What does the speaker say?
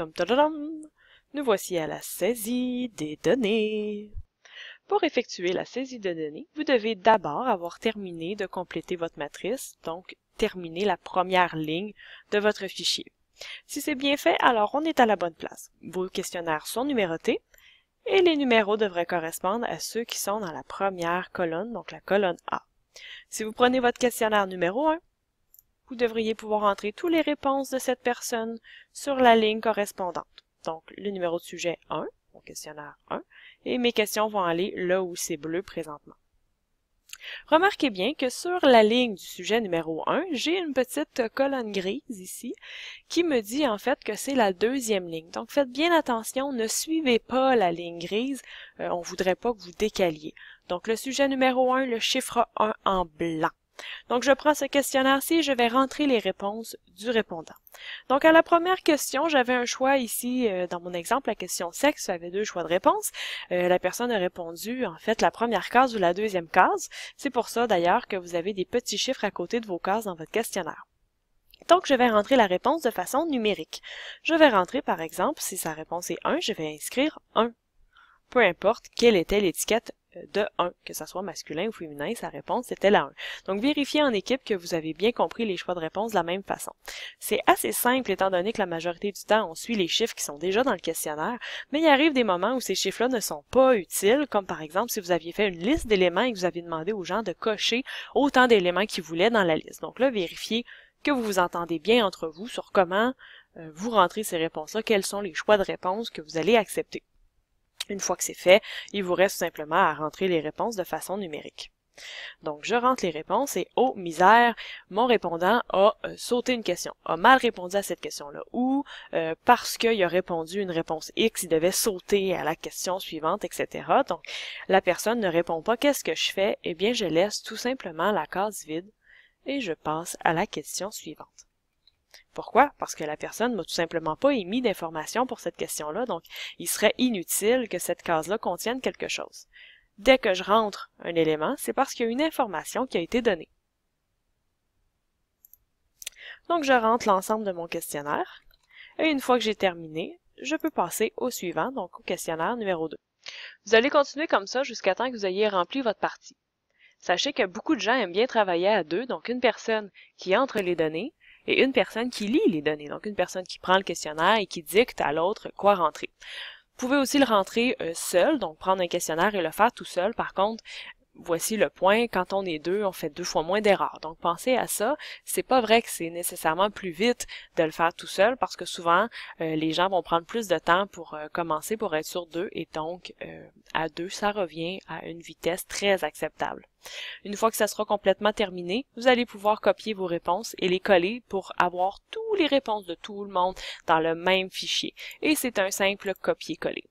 Tom, tadadam! Nous voici à la saisie des données. Pour effectuer la saisie de données, vous devez d'abord avoir terminé de compléter votre matrice, donc terminer la première ligne de votre fichier. Si c'est bien fait, alors on est à la bonne place. Vos questionnaires sont numérotés et les numéros devraient correspondre à ceux qui sont dans la première colonne, donc la colonne A. Si vous prenez votre questionnaire numéro 1, vous devriez pouvoir entrer toutes les réponses de cette personne sur la ligne correspondante. Donc, le numéro de sujet 1, mon questionnaire 1, et mes questions vont aller là où c'est bleu présentement. Remarquez bien que sur la ligne du sujet numéro 1, j'ai une petite colonne grise ici qui me dit en fait que c'est la deuxième ligne. Donc, faites bien attention, ne suivez pas la ligne grise, on ne voudrait pas que vous décaliez. Donc, le sujet numéro 1, le chiffre 1 en blanc. Donc, je prends ce questionnaire-ci et je vais rentrer les réponses du répondant. Donc, à la première question, j'avais un choix ici, dans mon exemple, la question sexe, j'avais deux choix de réponse. La personne a répondu, en fait, la première case ou la deuxième case. C'est pour ça, d'ailleurs, que vous avez des petits chiffres à côté de vos cases dans votre questionnaire. Donc, je vais rentrer la réponse de façon numérique. Je vais rentrer, par exemple, si sa réponse est 1, je vais inscrire 1. Peu importe quelle était l'étiquette de 1, que ce soit masculin ou féminin, sa réponse était la 1. Donc, vérifiez en équipe que vous avez bien compris les choix de réponse de la même façon. C'est assez simple étant donné que la majorité du temps, on suit les chiffres qui sont déjà dans le questionnaire, mais il arrive des moments où ces chiffres-là ne sont pas utiles, comme par exemple si vous aviez fait une liste d'éléments et que vous aviez demandé aux gens de cocher autant d'éléments qu'ils voulaient dans la liste. Donc là, vérifiez que vous vous entendez bien entre vous sur comment vous rentrez ces réponses-là, quels sont les choix de réponse que vous allez accepter. Une fois que c'est fait, il vous reste simplement à rentrer les réponses de façon numérique. Donc, je rentre les réponses et, oh misère, mon répondant a sauté une question, a mal répondu à cette question-là, ou parce qu'il a répondu une réponse X, il devait sauter à la question suivante, etc. Donc, la personne ne répond pas. Qu'est-ce que je fais? Eh bien, je laisse tout simplement la case vide et je passe à la question suivante. Pourquoi? Parce que la personne m'a tout simplement pas émis d'informations pour cette question-là, donc il serait inutile que cette case-là contienne quelque chose. Dès que je rentre un élément, c'est parce qu'il y a une information qui a été donnée. Donc je rentre l'ensemble de mon questionnaire, et une fois que j'ai terminé, je peux passer au suivant, donc au questionnaire numéro 2. Vous allez continuer comme ça jusqu'à temps que vous ayez rempli votre partie. Sachez que beaucoup de gens aiment bien travailler à deux, donc une personne qui entre les données, et une personne qui lit les données, donc une personne qui prend le questionnaire et qui dicte à l'autre quoi rentrer. Vous pouvez aussi le rentrer seul, donc prendre un questionnaire et le faire tout seul. Par contre, voici le point, quand on est deux, on fait 2 fois moins d'erreurs. Donc pensez à ça. C'est pas vrai que c'est nécessairement plus vite de le faire tout seul parce que souvent, les gens vont prendre plus de temps pour commencer pour être sur 2 et donc à 2, ça revient à une vitesse très acceptable. Une fois que ça sera complètement terminé, vous allez pouvoir copier vos réponses et les coller pour avoir toutes les réponses de tout le monde dans le même fichier. Et c'est un simple copier-coller.